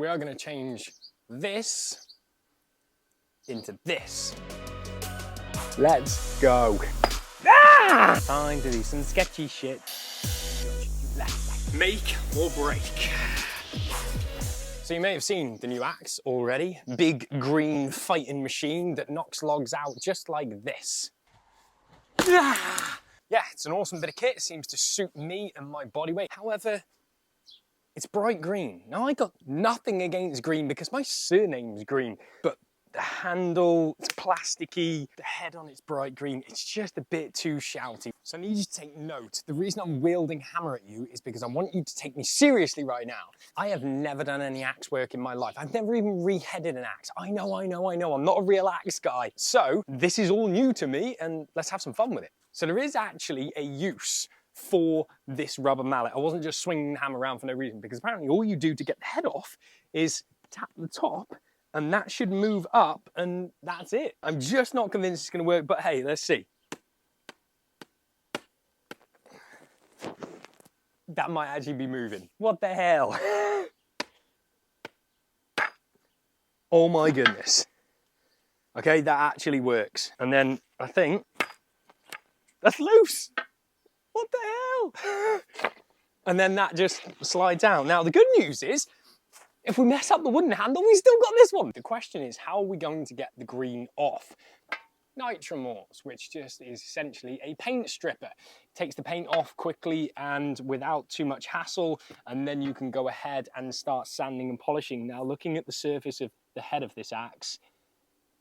We are going to change this into this. Let's go. Ah! Time to do some sketchy shit. Make or break. So you may have seen the new axe already. Big green fighting machine that knocks logs out just like this. Ah! Yeah, it's an awesome bit of kit. It seems to suit me and my body weight. However, it's bright green. Now, I got nothing against green because my surname's green, but the handle, it's plasticky, the head on it's bright green. It's just a bit too shouty. So I need you to take note. The reason I'm wielding hammer at you is because I want you to take me seriously right now. I have never done any axe work in my life. I've never even re-headed an axe. I know. I'm not a real axe guy. So this is all new to me and let's have some fun with it. So there is actually a use for this rubber mallet. I wasn't just swinging the hammer around for no reason, because apparently all you do to get the head off is tap the top and that should move up and that's it. I'm just not convinced it's gonna work, but hey, let's see. That might actually be moving. What the hell? Oh my goodness. Okay, that actually works. And then I think that's loose. What the hell? And then that just slides out. Now, the good news is, if we mess up the wooden handle, we still got this one. The question is, how are we going to get the green off? Nitromorse, which just is essentially a paint stripper. Takes the paint off quickly and without too much hassle, and then you can go ahead and start sanding and polishing. Now, looking at the surface of the head of this axe,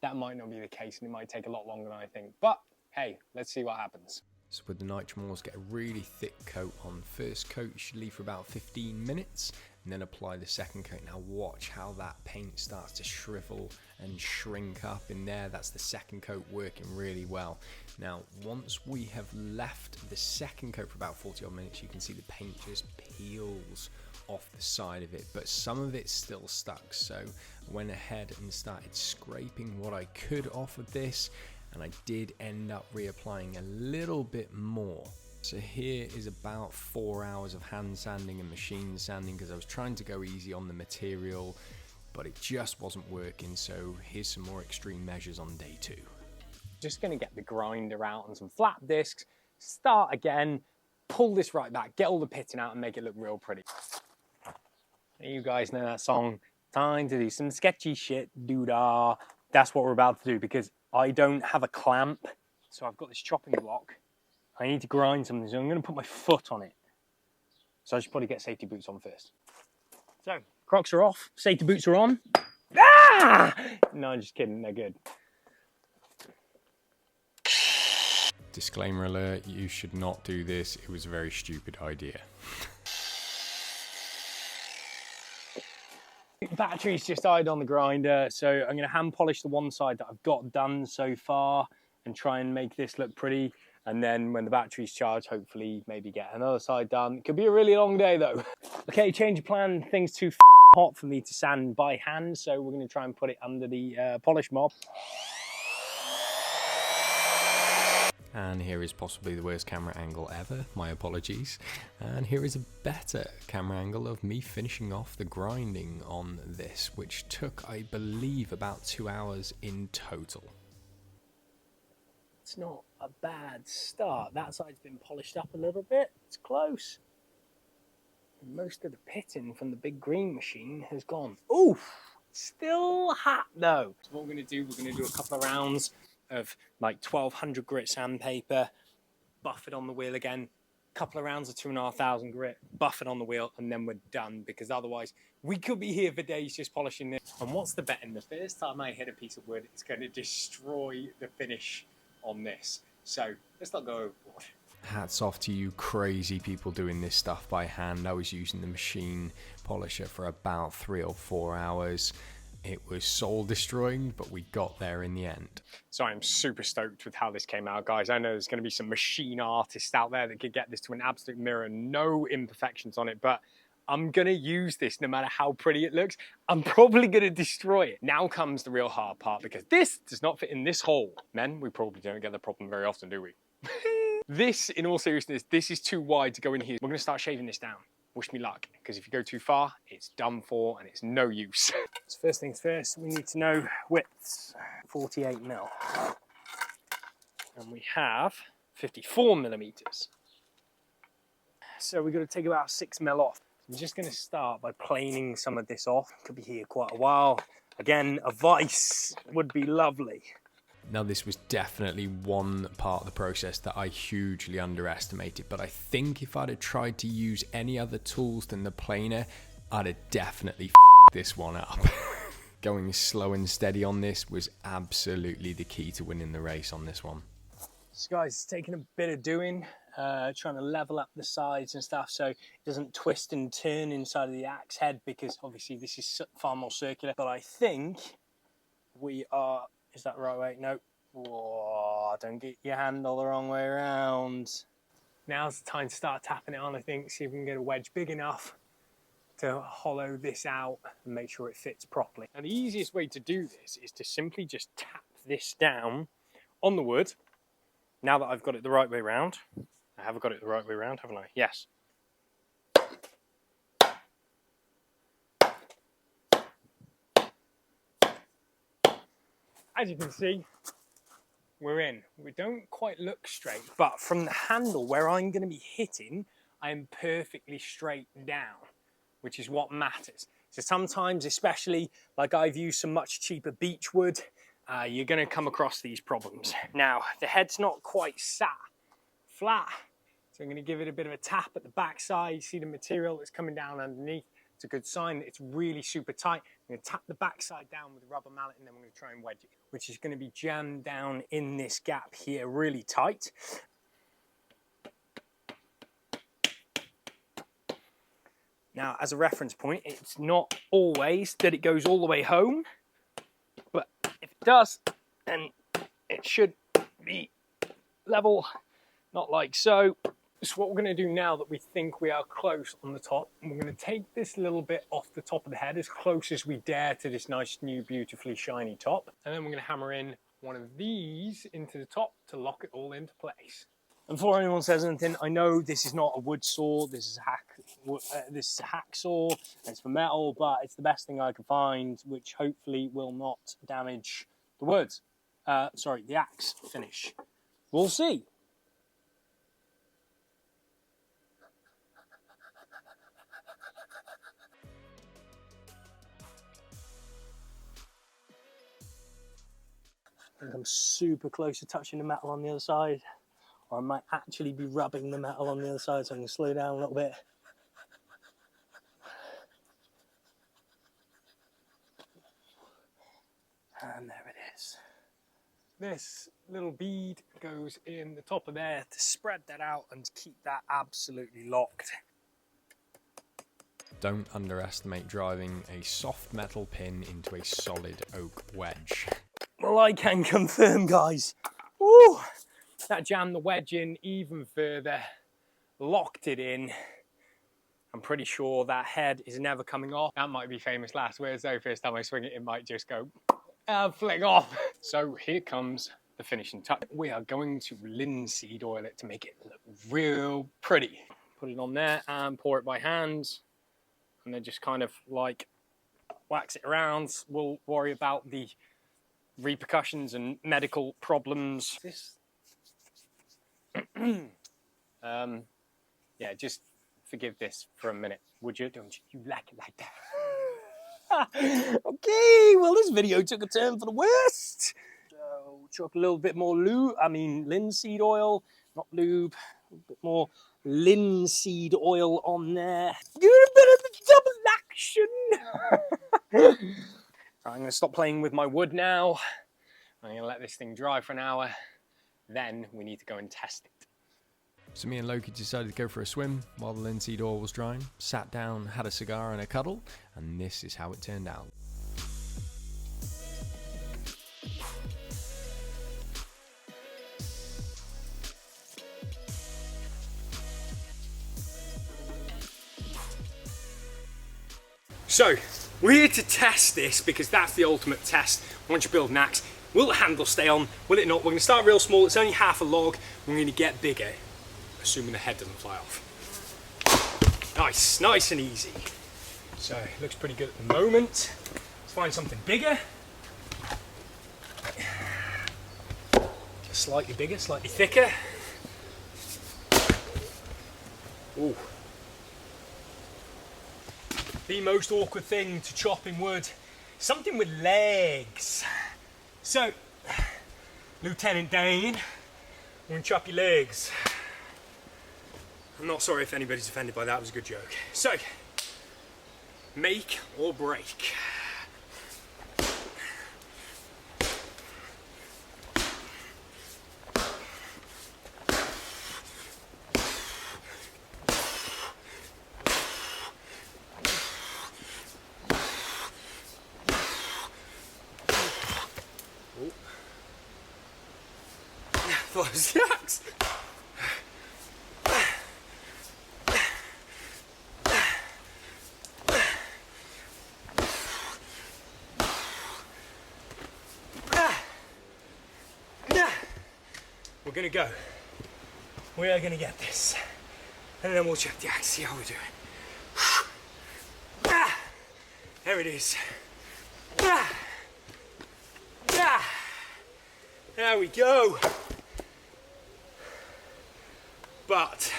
that might not be the case, and it might take a lot longer than I think. But hey, let's see what happens. So with the Nitromorse, get a really thick coat on. First coat you should leave for about 15 minutes and then apply the second coat. Now watch how that paint starts to shrivel and shrink up in there. That's the second coat working really well. Now once we have left the second coat for about 40 odd minutes, you can see the paint just peels off the side of it, but some of it's still stuck. So I went ahead and started scraping what I could off of this, and I did end up reapplying a little bit more. So here is about 4 hours of hand sanding and machine sanding, because I was trying to go easy on the material, but it just wasn't working. So here's some more extreme measures on day 2. Just gonna get the grinder out on some flat discs, start again, pull this right back, get all the pitting out and make it look real pretty. You guys know that song, time to do some sketchy shit, doo-dah. That's what we're about to do, because I don't have a clamp, so I've got this chopping block. I need to grind something, so I'm going to put my foot on it. So I should probably get safety boots on first. So, Crocs are off, safety boots are on. Ah! No, I'm just kidding, they're good. Disclaimer alert, you should not do this. It was a very stupid idea. Battery's just died on the grinder, so I'm going to hand polish the one side that I've got done so far and try and make this look pretty. And then when the battery's charged, hopefully maybe get another side done. It could be a really long day though. Okay, change of plan. Things too hot for me to sand by hand, so we're going to try and put it under the polish mob. And here is possibly the worst camera angle ever, my apologies. And here is a better camera angle of me finishing off the grinding on this, which took, I believe, about 2 hours in total. It's not a bad start. That side's been polished up a little bit. It's close. Most of the pitting from the big green machine has gone. Oof! Still hot though. So what we're going to do, we're going to do a couple of rounds of like 1200 grit sandpaper, buff it on the wheel again, couple of rounds of 2500 grit, buff it on the wheel, and then we're done, because otherwise we could be here for days just polishing this. And what's the betting? The first time I hit a piece of wood, it's going to destroy the finish on this. So let's not go overboard. Hats off to you crazy people doing this stuff by hand. I was using the machine polisher for about 3 or 4 hours. It was soul destroying, but we got there in the end. So I'm super stoked with how this came out, guys. I know there's going to be some machine artists out there that could get this to an absolute mirror, no imperfections on it, but I'm going to use this no matter how pretty it looks. I'm probably going to destroy it. Now comes the real hard part, because this does not fit in this hole. Men, we probably don't get the problem very often, do we? This, in all seriousness, this is too wide to go in here. We're going to start shaving this down. wish me luck, because if you go too far, it's done for and it's no use. So first things first, we need to know widths. 48 mil. And we have 54 millimeters. So we've got to take about 6 mil off. I'm just going to start by planing some of this off. Could be here quite a while. Again, a vise would be lovely. Now, this was definitely one part of the process that I hugely underestimated, but I think if I'd have tried to use any other tools than the planer, I'd have definitely f***ed this one up. Going slow and steady on this was absolutely the key to winning the race on this one. So guys, it's taken a bit of doing, trying to level up the sides and stuff so it doesn't twist and turn inside of the axe head, because obviously this is far more circular. But I think we are... Is that the right way? No. Whoa, don't get your handle the wrong way around. Now's the time to start tapping it on, I think. See if we can get a wedge big enough to hollow this out and make sure it fits properly. And the easiest way to do this is to simply just tap this down on the wood. Now that I've got it the right way around. I have got it the right way around, haven't I? Yes. As you can see, we're in. We don't quite look straight, but from the handle where I'm going to be hitting, I am perfectly straight down, which is what matters. So sometimes, especially like I've used some much cheaper beech wood, you're going to come across these problems. Now, the head's not quite sat flat, so I'm going to give it a bit of a tap at the back side. You see the material that's coming down underneath. It's a good sign that it's really super tight. I'm going to tap the backside down with a rubber mallet, and then we're going to try and wedge it, which is going to be jammed down in this gap here really tight. Now, as a reference point, it's not always that it goes all the way home, but if it does, then it should be level, not like so. So what we're going to do now that we think we are close on the top, we're going to take this little bit off the top of the head as close as we dare to this nice new beautifully shiny top, and then we're going to hammer in one of these into the top to lock it all into place. And before anyone says anything, I know this is not a wood saw, this is a hacksaw, it's for metal, but it's the best thing I can find, which hopefully will not damage the wood. Sorry, the axe finish. We'll see. I think I'm super close to touching the metal on the other side, or I might actually be rubbing the metal on the other side, so I'm going to slow down a little bit. And there it is. This little bead goes in the top of there to spread that out and keep that absolutely locked. Don't underestimate driving a soft metal pin into a solid oak wedge. Well, I can confirm, guys. Woo! That jammed the wedge in even further, locked it in. I'm pretty sure that head is never coming off. That might be famous last words though. First time I swing it, it might just go fling off. So here comes the finishing touch. We are going to linseed oil it to make it look real pretty. Put it on there and pour it by hand, and then just kind of like wax it around. We'll worry about the repercussions and medical problems. Yeah, just forgive this for a minute, would you? Don't you like it like that? Okay, well this video took a turn for the worst. So chuck a little bit more linseed oil, not lube, a bit more linseed oil on there. Get a bit of the double action. I'm going to stop playing with my wood now. I'm going to let this thing dry for an hour. Then we need to go and test it. So me and Loki decided to go for a swim while the linseed oil was drying. Sat down, had a cigar and a cuddle, and this is how it turned out. So, we're here to test this because that's the ultimate test. Once you build an axe, will the handle stay on? Will it not? We're going to start real small. It's only half a log. We're going to get bigger, assuming the head doesn't fly off. Nice, nice and easy. So, looks pretty good at the moment. Let's find something bigger. Just slightly bigger, slightly thicker. Ooh. The most awkward thing to chop in wood, something with legs. So, Lieutenant Dane, I'm gonna chop your legs. I'm not sorry if anybody's offended by that, it was a good joke. So, make or break. I thought it was the axe. We're gonna go. We are gonna get this. And then we'll check the axe, see how we're doing. There it is. There we go. But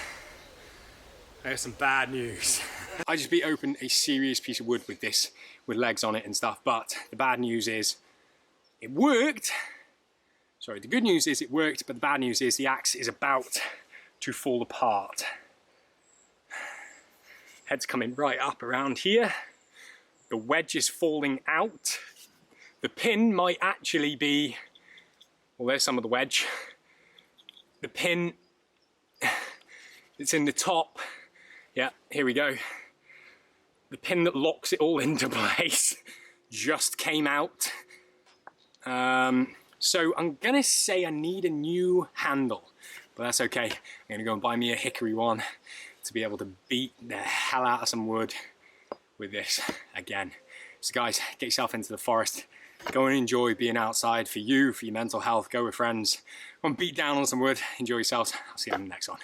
I have some bad news. I just beat open a serious piece of wood with this, with legs on it and stuff, but the bad news is it worked. Sorry, the good news is it worked, but the bad news is the axe is about to fall apart. Head's coming right up around here. The wedge is falling out. The pin might actually be, well, there's some of the wedge. The pin, it's in the top. Yeah, here we go. The pin that locks it all into place just came out. So I'm gonna say I need a new handle, but that's okay. I'm gonna go and buy me a hickory one to be able to beat the hell out of some wood with this again. So guys, get yourself into the forest. Go and enjoy being outside for you, for your mental health. Go with friends. Go and beat down on some wood. Enjoy yourselves. I'll see you on the next one.